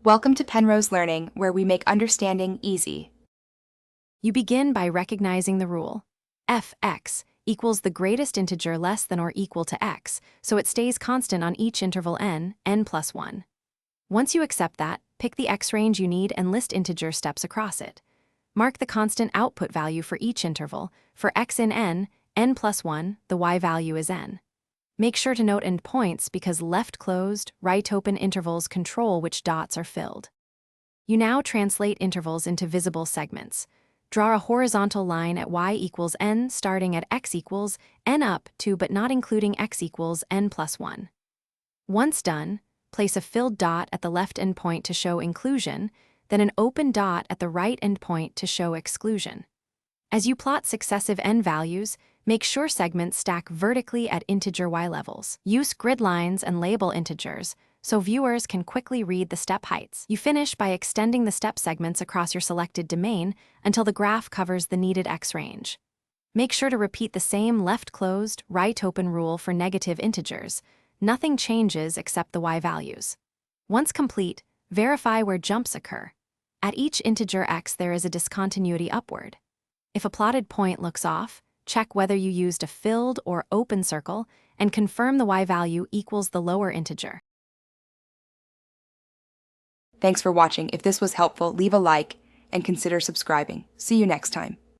Welcome to Penrose Learning, where we make understanding easy. You begin by recognizing the rule. f(x) equals the greatest integer less than or equal to x, so it stays constant on each interval n plus 1. Once you accept that, pick the x range you need and list integer steps across it. Mark the constant output value for each interval. For x in n plus 1, the y value is n. Make sure to note endpoints because left closed, right open intervals control which dots are filled. You now translate intervals into visible segments. Draw a horizontal line at y equals n starting at x equals n up to but not including x equals n plus 1. Once done, place a filled dot at the left endpoint to show inclusion, then an open dot at the right endpoint to show exclusion. As you plot successive n values, make sure segments stack vertically at integer y levels. Use grid lines and label integers so viewers can quickly read the step heights. You finish by extending the step segments across your selected domain until the graph covers the needed x range. Make sure to repeat the same left-closed, right-open rule for negative integers. Nothing changes except the y values. Once complete, verify where jumps occur. At each integer x there is a discontinuity upward. If a plotted point looks off, check whether you used a filled or open circle and confirm the y value equals the lower integer. Thanks for watching. If this was helpful, leave a like and consider subscribing. See you next time.